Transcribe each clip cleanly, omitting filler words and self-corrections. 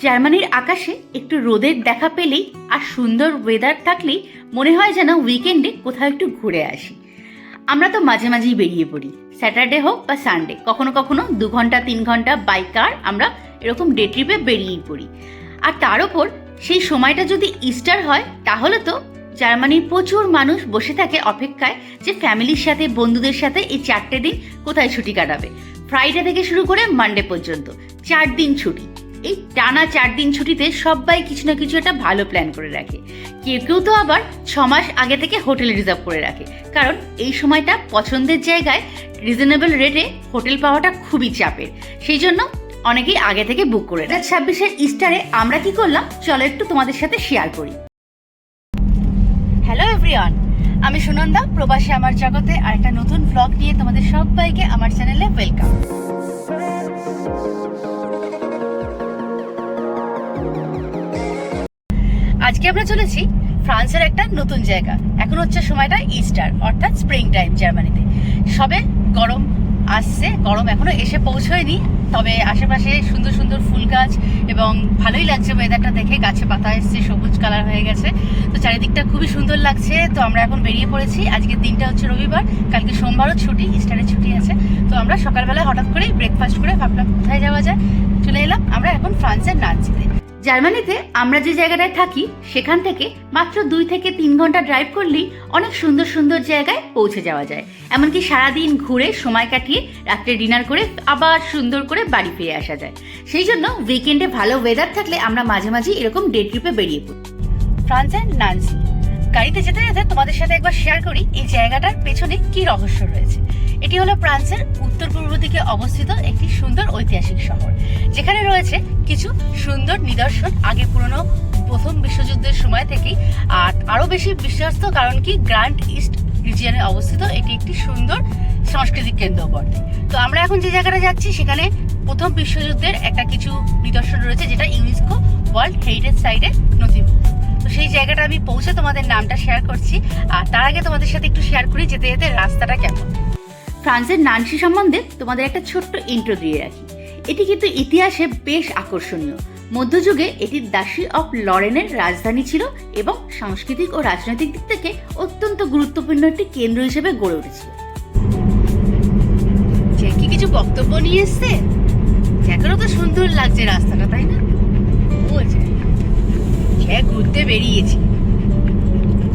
জার্মানির আকাশে একটু রোদের দেখা পেলেই আর সুন্দর ওয়েদার থাকলেই মনে হয় যেন উইকেন্ডে কোথাও একটু ঘুরে আসি। আমরা তো মাঝে মাঝেই বেরিয়ে পড়ি, স্যাটারডে হোক বা সানডে, কখনো কখনো 2 ঘন্টা 3 ঘন্টা বাই কার আমরা এরকম ডে ট্রিপে বেরিয়েই পড়ি। আর তার ওপর সেই সময়টা যদি ইস্টার হয় তাহলে তো জার্মানির প্রচুর মানুষ বসে থাকে অপেক্ষায় যে ফ্যামিলির সাথে বন্ধুদের সাথে এই 4টে দিন কোথায় ছুটি কাটাবে। ফ্রাইডে থেকে শুরু করে মানডে পর্যন্ত 4 দিন ছুটি। এই টানা 4 দিন ছুটিতে সবাই কিছু না কিছু একটা ভালো প্ল্যান করে রাখে। কেউ কেউ তো আবার 6 মাস আগে থেকে হোটেল রিজার্ভ করে রাখে, কারণ এই সময়টা পছন্দের জায়গায় রিজনেবল রেটে হোটেল পাওয়াটা খুবই চাপের। সেই জন্য অনেকেই আগে থেকে বুক করে রাখে। 26-এর ইস্টারে আমরা কি করলাম চলো একটু তোমাদের সাথে শেয়ার করি। হ্যালো এভরিওয়ান, আমি সুনন্দা, প্রবাসী আমার জগতে আর একটা নতুন ব্লগ নিয়ে তোমাদের সবাইকে আমার চ্যানেলে ওয়েলকাম। আজকে আমরা চলেছি ফ্রান্সের একটা নতুন জায়গা। এখন হচ্ছে সময়টা ইস্টার, অর্থাৎ স্প্রিং টাইম জার্মানিতে। সবে গরম আসছে, গরম এখনো এসে পৌঁছয়নি, তবে আশেপাশে সুন্দর সুন্দর ফুল গাছ এবং ভালোই লাগছে ওয়েদারটা দেখে। গাছে পাতা এসছে, সবুজ কালার হয়ে গেছে, তো চারিদিকটা খুবই সুন্দর লাগছে। তো আমরা এখন বেরিয়ে পড়েছি। আজকের দিনটা হচ্ছে রবিবার, কালকে সোমবারও ছুটি, ইস্টারের ছুটি আছে। তো আমরা সকালবেলা হঠাৎ করেই ব্রেকফাস্ট করে ভাবলাম কোথায় যাওয়া যায়। চলে এলাম আমরা এখন ফ্রান্সের নানসিতে। জার্মানিতে আমরা যে জায়গাটায় থাকি সেখান থেকে মাত্র 2 থেকে 3 ঘন্টা ড্রাইভ করলেই অনেক সুন্দর সুন্দর জায়গায় পৌঁছে যাওয়া যায়। এমনকি সারাদিন ঘুরে সময় কাটিয়ে রাত্রে ডিনার করে আবার সুন্দর করে বাড়ি ফিরে আসা যায়। সেই জন্য উইকেন্ডে ভালো ওয়েদার থাকলে আমরা মাঝে মাঝে এরকম ডে ট্রিপে বেরিয়ে পড়ি। ফ্রান্সের নানসি গাড়িতে যেতে যেতে তোমাদের সাথে একবার শেয়ার করি এই জায়গাটার পেছনে কি রহস্য রয়েছে। এটি হলো ফ্রান্সের উত্তর পূর্ব দিকে অবস্থিত একটি সুন্দর ঐতিহাসিক শহর, যেখানে রয়েছে কিছু সুন্দর নিদর্শন আগে পুরনো প্রথম বিশ্বযুদ্ধের সময় থেকেই। আর আরো বেশি বিশ্বস্ত কারণ কি গ্র্যান্ড ইস্ট রিজিয়নে অবস্থিত এটি একটি সুন্দর সাংস্কৃতিক কেন্দ্র বটে। তো আমরা এখন যে জায়গাটা যাচ্ছি সেখানে প্রথম বিশ্বযুদ্ধের একটা কিছু নিদর্শন রয়েছে, যেটা ইউনেস্কো ওয়ার্ল্ড হেরিটেজ সাইটে নথিভুক্ত। তো সেই জায়গাটা আমি পৌঁছে তোমাদের নামটা শেয়ার করছি। আর তার আগে তোমাদের সাথে একটু শেয়ার করি যেতে যেতে রাস্তাটা কেমন। ফ্রান্সের নানসি সম্বন্ধে তোমাদের একটা ছোট্ট ইন্ট্রো দিয়ে রাখি। এটি কিন্তু ইতিহাসে বেশ আকর্ষণীয়। মধ্যযুগে এটি দাসী অফ লরেনের রাজধানী ছিল এবং সাংস্কৃতিক ও রাজনৈতিক দিক থেকে অত্যন্ত গুরুত্বপূর্ণ একটি কেন্দ্র হিসেবে গড়ে উঠেছিল। কি কিছু বক্তব্য নিয়ে এসছে, এখনো তো সুন্দর লাগছে রাস্তাটা, তাই না? ঘুরতে বেরিয়েছি।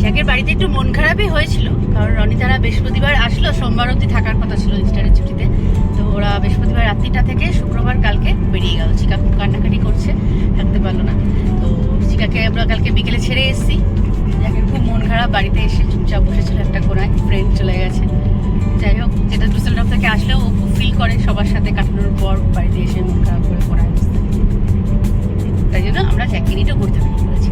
জ্যাকের বাড়িতে একটু মন খারাপই হয়েছিল, কারণ রনিতারা বৃহস্পতিবার আসলো, সোমবার অবধি থাকার কথা ছিল ইস্টারের ছুটিতে। তো ওরা বৃহস্পতিবার রাত্রিটা থেকে শুক্রবার কালকে বেরিয়ে গেল। চিকা খুব কান্নাকাটি করছে, থাকতে পারলো না। তো চিকাকে আমরা কালকে বিকেলে ছেড়ে এসেছি। জ্যাকের খুব মন খারাপ, বাড়িতে এসে চুপচাপ বসেছিল একটা কোনায়, ফ্রেন্ড চলে গেছে। যাই হোক, যেটা ডুসেলডর্ফ থেকে আসলেও ও খুব ফিল করে সবার সাথে কাটানোর পর বাড়িতে এসে মন খারাপ করে কোনায় বসতে। তাই জন্য আমরা জ্যাকে নিয়ে ঘুরতে বেরিয়ে পড়েছি।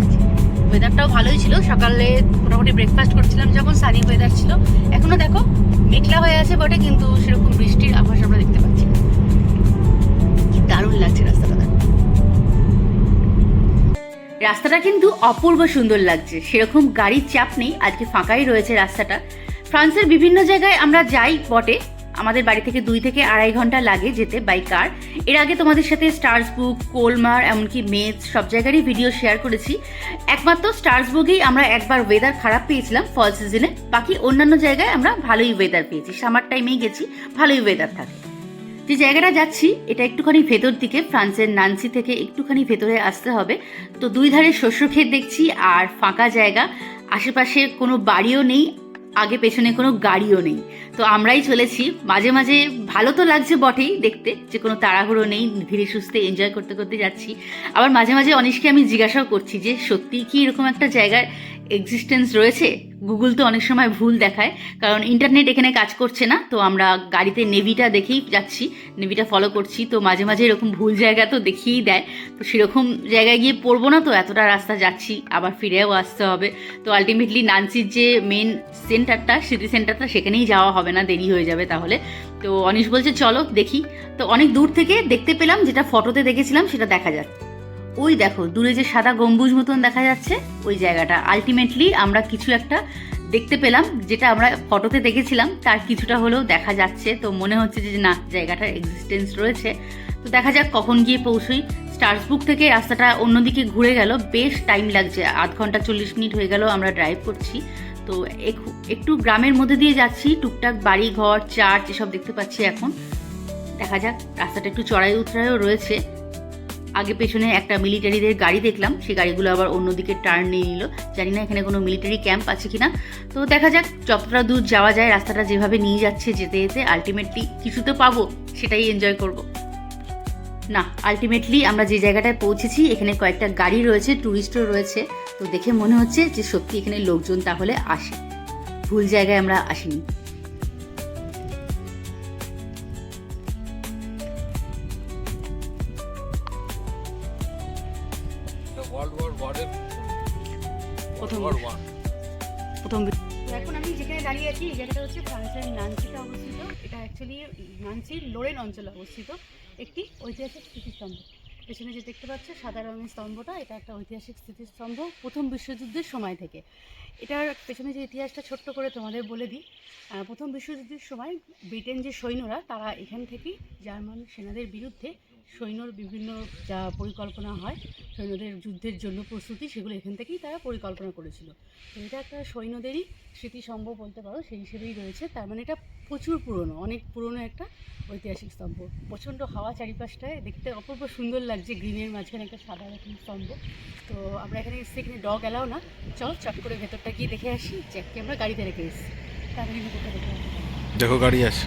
ওয়েদারটাও ভালোই ছিল, সকালে মোটামুটি ব্রেকফাস্ট করছিলাম যখন সানি ওয়েদার ছিল। এখনো দেখো মেঘলা হয়ে আছে বটে, কিন্তু সেরকম বৃষ্টির আভাস আমরা দেখতে পাচ্ছি না। কি দারুণ লাগছে রাস্তাটা। রাস্তাটা কিন্তু অপূর্ব সুন্দর লাগছে, সেরকম গাড়ির চাপ নেই, আজকে ফাঁকাই রয়েছে রাস্তাটা। ফ্রান্সের বিভিন্ন জায়গায় আমরা যাই বটে, আমাদের বাড়ি থেকে 2 থেকে 2.5 ঘন্টা লাগে যেতে বাই কার। এর আগে তোমাদের সাথে স্টার্সবুক, কোলমার, এমনকি মেজ সব জায়গারই ভিডিও শেয়ার করেছি। একমাত্র স্টার্সবুকেই আমরা একবার ওয়েদার খারাপ পেয়েছিলাম ফল সিজনে, বাকি অন্যান্য জায়গায় আমরা ভালোই ওয়েদার পেয়েছি। সামার টাইমেই গেছি, ভালোই ওয়েদার থাকে। যে জায়গাটা যাচ্ছি এটা একটুখানি ভেতর দিকে, ফ্রান্সের নানসি থেকে একটুখানি ভেতরে আসতে হবে। তো 2 ধারে শস্য ক্ষেত দেখছি আর ফাঁকা জায়গা, আশেপাশে কোনো বাড়িও নেই, আগে পেছনে কোনো গাড়িও নেই। তো আমরাই চলেছি। মাঝে মাঝে ভালো তো লাগছে বটেই দেখতে, যে কোনো তাড়াহুড়ো নেই, ধীরে সুস্থে এনজয় করতে করতে যাচ্ছি। আবার মাঝে মাঝে অনিশকে আমি জিজ্ঞাসাও করছি যে সত্যিই কি এরকম একটা জায়গার এক্সিস্টেন্স রয়েছে। গুগল তো অনেক সময় ভুল দেখায়, কারণ ইন্টারনেট এখানে কাজ করছে না। তো আমরা গাড়িতে নেভিটা দেখেই যাচ্ছি, নেভিটা ফলো করছি। তো মাঝে মাঝে এরকম ভুল জায়গা তো দেখিয়েই দেয়। তো সেরকম জায়গায় গিয়ে পড়বো না, তো এতটা রাস্তা যাচ্ছি, আবার ফিরেও আসতে হবে। তো আলটিমেটলি নানসির যে মেন সেন্টারটা, সিটি সেন্টারটা, সেখানেই যাওয়া হবে না, দেরি হয়ে যাবে তাহলে। তো অনিশ বলছে চলো দেখি। তো অনেক দূর থেকে দেখতে পেলাম, যেটা ফটোতে দেখেছিলাম সেটা দেখা যাচ্ছে। ওই দেখো দূরে যে সাদা গম্বুজ মতন দেখা যাচ্ছে, ওই জায়গাটা আলটিমেটলি আমরা কিছু একটা দেখতে পেলাম, যেটা আমরা ফটোতে দেখেছিলাম তার কিছুটা হলেও দেখা যাচ্ছে। তো মনে হচ্ছে যে না, জায়গাটার এক্সিস্টেন্স রয়েছে। তো তো দেখা যাক কখন গিয়ে পৌঁছই। স্টার্সবুক থেকে রাস্তাটা অন্যদিকে ঘুরে গেল, বেশ টাইম লাগছে, 1/2 ঘন্টা 40 মিনিট হয়ে গেল আমরা ড্রাইভ করছি। তো একটু গ্রামের মধ্যে দিয়ে যাচ্ছি, টুকটাক বাড়ি ঘর চার্চ এসব দেখতে পাচ্ছি এখন। দেখা যাক, রাস্তাটা একটু চড়াই উতরাইও রয়েছে। আগে পেছনে একটা মিলিটারিদের গাড়ি দেখলাম, সেই গাড়িগুলো আবার অন্যদিকে টার্ন নিয়ে নিল। জানি না এখানে কোনো মিলিটারি ক্যাম্প আছে কিনা। তো দেখা যাক যতটা দূর যাওয়া যায়, রাস্তাটা যেভাবে নিয়ে যাচ্ছে যেতে যেতে আলটিমেটলি কিছু তো পাবো, সেটাই এনজয় করব। না, আলটিমেটলি আমরা যে জায়গাটায় পৌঁছেছি এখানে কয়েকটা গাড়ি রয়েছে, ট্যুরিস্টও রয়েছে। তো দেখে মনে হচ্ছে যে সত্যি এখানে লোকজন তাহলে আসে, ভুল জায়গায় আমরা আসিনি। প্রথম এখন আমি যেখানে দাঁড়িয়ে আছি এই জায়গাটা হচ্ছে ফ্রান্সের নান্সিতে অবস্থিত। এটা অ্যাকচুয়ালি নান্সির লোরেন অঞ্চলে অবস্থিত একটি ঐতিহাসিক স্মৃতিস্তম্ভ। পেছনে যে দেখতে পাচ্ছ সাদা রঙের স্তম্ভটা, এটা একটা ঐতিহাসিক স্মৃতিস্তম্ভ প্রথম বিশ্বযুদ্ধের সময় থেকে। এটার পেছনে যে ইতিহাসটা ছোট্ট করে তোমাদের বলে দিই। প্রথম বিশ্বযুদ্ধের সময় ব্রিটেন যে সৈন্যরা, তারা এখান থেকেই জার্মান সেনাদের বিরুদ্ধে সৈন্যর বিভিন্ন যা পরিকল্পনা হয়, সৈন্যদের যুদ্ধের জন্য প্রস্তুতি, সেগুলো এখান থেকেই তারা পরিকল্পনা করেছিল। তো এটা একটা সৈন্যদেরই স্মৃতিস্তম্ভ বলতে পারো, সেই হিসেবেই রয়েছে। তার মানে এটা প্রচুর পুরনো, অনেক পুরনো একটা ঐতিহাসিক স্তম্ভ। প্রচণ্ড হাওয়া চারিপাশটায়, দেখতে অপূর্ব সুন্দর লাগছে, গ্রিনের মাঝখানে একটা সাদা রকম স্তম্ভ। তো আমরা এখানে এসেছি, এখানে ডগ অ্যালাও না। চল চট করে ভেতরটা গিয়ে দেখে আসি। জ্যাককে আমরা গাড়িতে রেখে এসেছি, তাড়াতাড়ি ভেতরটা দেখে আসি। দেখো গাড়ি আছে।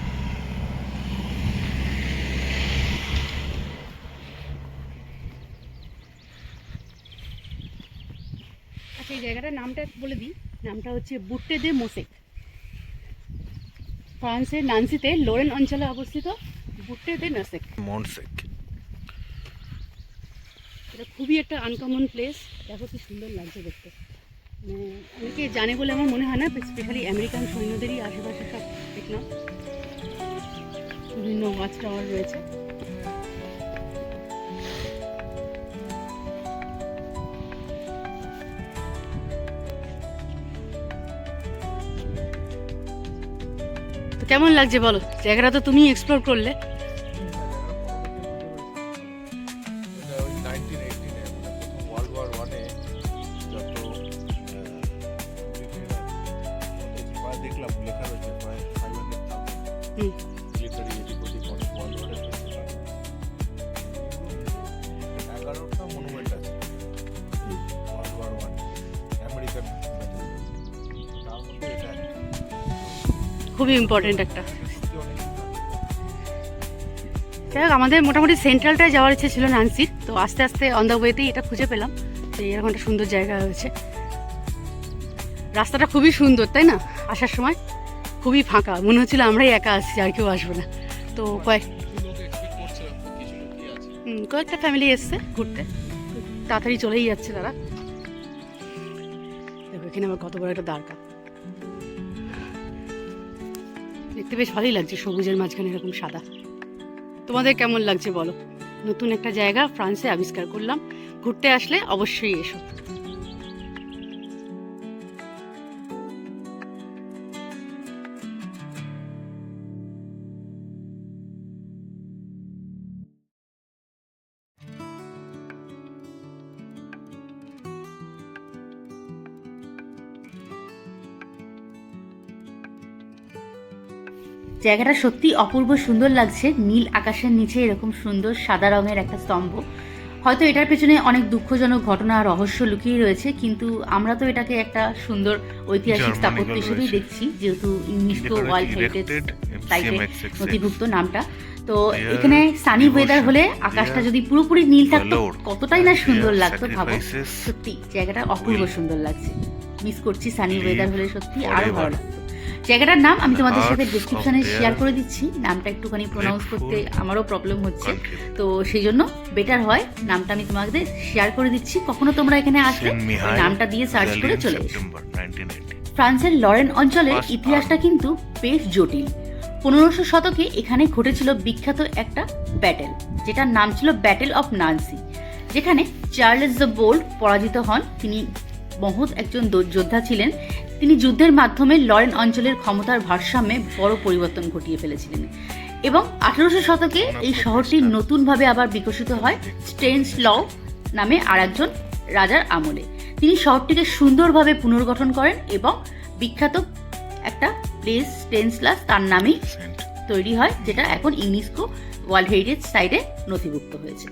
আচ্ছা, এই জায়গাটার নামটা বলে দিই। নামটা হচ্ছে বুট্টে দে মোসেক। ফ্রান্সের নান্সিতে লোরেন অঞ্চলে অবস্থিত বুট্টে দে মোসেক। এটা খুবই একটা আনকমন প্লেস। দেখো কি সুন্দর লাগছে দেখতে। অনেকে জানে বলে আমার মনে হয় না, স্পেশালি আমেরিকান সৈন্যদেরই আশেপাশে সব দেখলাম। বিভিন্ন ওয়াচ টাওয়ার রয়েছে। তো কেমন লাগছে বলো? জায়গাটা তো তুমি এক্সপ্লোর করলে। দেখলাম লেখা রয়েছে প্রায় 500,000 মিলিটারি এদিক ওদিক অনেক ওয়ার্ল্ড ওয়ারের 11টা মনুমেন্ট আছে ওয়ার্ল্ড ওয়ার 1 আমেরিকান, তার মধ্যে এটা খুবই ইম্পর্টেন্ট একটা। যাই হোক, আমাদের মোটামুটি সেন্ট্রালটায় যাওয়ার ইচ্ছে ছিল নান্সির। তো আস্তে আস্তে অন দ্য ওয়েতেই এটা খুঁজে পেলাম। তো এরকম একটা সুন্দর জায়গা হয়েছে। রাস্তাটা খুবই সুন্দর, তাই না? আসার সময় খুবই ফাঁকা, মনে হচ্ছিল আমরাই একা আসছি, আর কেউ আসবে না। তো কয়েকটা ফ্যামিলি এসছে ঘুরতে, তাড়াতাড়ি চলেই যাচ্ছে তারা। দেখো এখানে আমার কত বড় একটা দ্বারকা, দেখতে বেশ ভালোই লাগছে, সবুজের মাঝখানে এরকম সাদা। তোমাদের কেমন লাগছে বলো? নতুন একটা জায়গা ফ্রান্সে আবিষ্কার করলাম, ঘুরতে আসলে অবশ্যই এসো। জায়গাটা সত্যি অপূর্ব সুন্দর লাগছে, নীল আকাশের নিচে এরকম সুন্দর সাদা রঙের একটা স্তম্ভ। হয়তো এটার পেছনে অনেক দুঃখজনক ঘটনা রহস্য লুকিয়ে রয়েছে, কিন্তু আমরা তো এটাকে একটা সুন্দর ঐতিহাসিক স্থাপত্য হিসেবেই দেখছি, যেহেতু ইউনেস্কো ওয়ার্ল্ড হেরিটেজ সাইটে নথিভুক্ত নামটা। তো এখানে সানি ওয়েদার হলে আকাশটা যদি পুরোপুরি নীল থাকতো কতটাই না সুন্দর লাগতো ভাবো। সত্যি জায়গাটা অপূর্ব সুন্দর লাগছে। মিস করছি সানি ওয়েদার হলে, সত্যি আরো ভালো লাগতো। জায়গাটার নাম আমি তোমাদের সাথে ডেসক্রিপশনে শেয়ার করে দিচ্ছি। নামটা একটুখানি প্রোনাউন্স করতে আমারও প্রবলেম হচ্ছে, তো সেই জন্য বেটার হয় নামটা আমি তোমাদের শেয়ার করে দিচ্ছি। কখনো তোমরা এখানে আসলে নামটা দিয়ে সার্চ করে চলে এসো। ফ্রান্সের লরেন অঞ্চলের ইতিহাসটা কিন্তু বেশ জটিল। 1500 শতকে এখানে ঘটেছিল বিখ্যাত একটা ব্যাটেল, যেটার নাম ছিল ব্যাটেল অফ নান্সি, যেখানে চার্লস দ্য বোল্ড পরাজিত হন। তিনি মহৎ একজন যোদ্ধা ছিলেন। তিনি যুদ্ধের মাধ্যমে লরেন অঞ্চলের ক্ষমতার ভারসাম্যে বড় পরিবর্তন ঘটিয়ে ফেলেছিলেন। এবং 1800 শতকে এই শহরটি নতুনভাবে আবার বিকশিত হয় স্টেনসলও নামে আরেকজন রাজার আমলে। তিনি শহরটিকে সুন্দরভাবে পুনর্গঠন করেন এবং বিখ্যাত একটা প্লেস স্টেনসলাস তার নামেই তৈরি হয়, যেটা এখন ইউনেস্কো ওয়ার্ল্ড হেরিটেজ সাইটে নথিভুক্ত হয়েছে।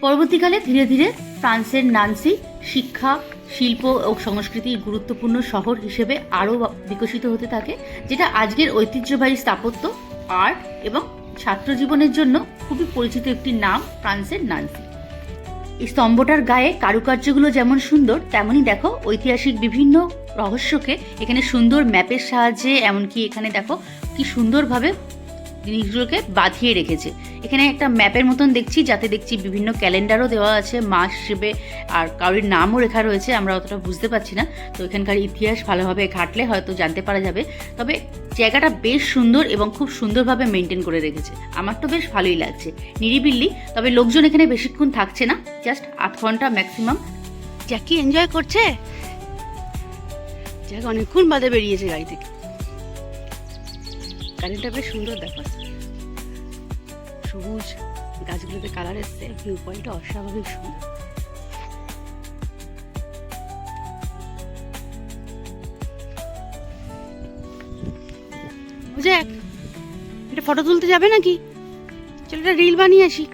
পরবর্তীকালে ধীরে ধীরে ফ্রান্সের নান্সি শিক্ষা, শিল্প ও সংস্কৃতির গুরুত্বপূর্ণ শহর হিসেবে আরও বিকশিত হতে থাকে, যেটা আজকের ঐতিহ্যবাহী স্থাপত্য, আর্ট এবং ছাত্র জীবনের জন্য খুবই পরিচিত একটি নাম ফ্রান্সের নান্সি। এই স্তম্ভটার গায়ে কারুকার্যগুলো যেমন সুন্দর, তেমনই দেখো ঐতিহাসিক বিভিন্ন রহস্যকে এখানে সুন্দর ম্যাপের সাহায্যে, এমনকি এখানে দেখো কি সুন্দরভাবে জিনিসগুলোকে বাঁধিয়ে রেখেছে। এখানে একটা ম্যাপের মতন দেখছি, যাতে দেখছি বিভিন্ন ক্যালেন্ডারও দেওয়া আছে মাস হিসেবে, আর কারোর নামও লেখা রয়েছে, আমরা অতটা বুঝতে পারছি না। তো এখানকার ইতিহাস ভালোভাবে ঘাটলে হয়তো জানতে পারা যাবে। তবে জায়গাটা বেশ সুন্দর এবং খুব সুন্দরভাবে মেনটেন করে রেখেছে, আমার তো বেশ ভালোই লাগছে। নিরিবিলি, তবে লোকজন এখানে বেশিক্ষণ থাকছে না, জাস্ট 8 ঘন্টা ম্যাক্সিমাম। জ্যাকি এনজয় করছে, জ্যাকি অনেকক্ষণ বাদে বেরিয়েছে গাড়ি থেকে। গাড়িটা বেশ সুন্দর দেখাচ্ছে, সবুজ গাছগুলোতে কালার এসছে, ভিউ পয়েন্টটা অস্বাভাবিক সুন্দর। জ্যাক, এটা ফটো তুলতে যাবে নাকি? চলো একটা রিল বানিয়ে আসি।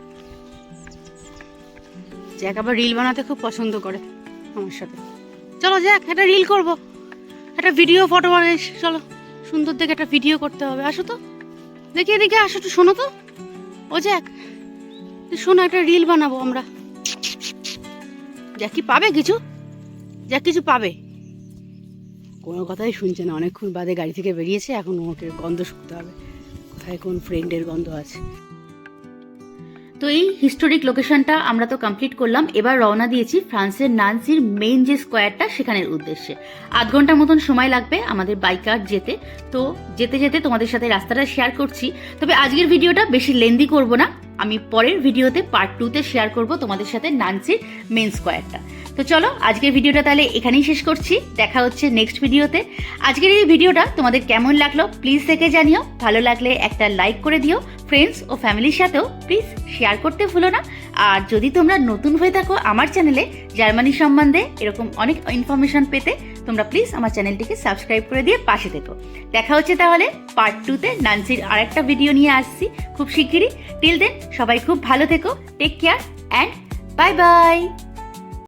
জ্যাক আবার রিল বানাতে খুব পছন্দ করে আমার সাথে। চলো জ্যাক, একটা রিল করব, একটা ভিডিও ফটো বানিয়ে। চলো, সুন্দর দেখে একটা ভিডিও করতে হবে। আসো তো, দেখি এদিকে আসো তো, শোনো তো। ও জ্যাক, শোনো, একটা রিল বানাবো আমরা। জ্যাক কি পাবে কিছু? জ্যাক কিছু পাবে? কোনো কথাই শুনছে না, অনেকক্ষণ বাদে গাড়ি থেকে বেরিয়েছে, এখন ওকে গন্ধ শুকতে হবে, কোথায় কোন ফ্রেন্ডের গন্ধ আছে। তো এই হিস্টোরিক লোকেশনটা আমরা তো কমপ্লিট করলাম। এবার রওনা দিয়েছি ফ্রান্সের নান্সির মেইন যে স্কোয়ারটা সেখানের উদ্দেশ্যে। 8 ঘন্টা মতন সময় লাগবে আমাদের বাইকার যেতে। তো যেতে যেতে তোমাদের সাথে রাস্তাটা শেয়ার করছি। তবে আজকের ভিডিওটা বেশি লেন্দি করব না, আমি পরের ভিডিওতে পার্ট 2-তে শেয়ার করব তোমাদের সাথে নান্সির মেইন স্কোয়ারটা। তো চলো, আজকের ভিডিওটা তাহলে এখানেই শেষ করছি, দেখা হচ্ছে নেক্সট ভিডিওতে। আজকের এই ভিডিওটা তোমাদের কেমন লাগলো প্লিজ থেকে জানিও, ভালো লাগলে একটা লাইক করে দিও, ফ্রেন্ডস ও ফ্যামিলির সাথেও প্লিজ শেয়ার করতে ভুলো না। আর যদি তোমরা নতুন হয়ে থাকো আমার চ্যানেলে জার্মানি সম্বন্ধে এরকম অনেক ইনফরমেশন পেতে, তোমরা প্লিজ আমার চ্যানেলটিকে সাবস্ক্রাইব করে দিয়ে পাশে থেকো। দেখা হচ্ছে তাহলে পার্ট 2-তে নান্সির আরেকটা ভিডিও নিয়ে আসছি খুব শিগগিরই। টিল দেন সবাই খুব ভালো থেকো, take care and bye by.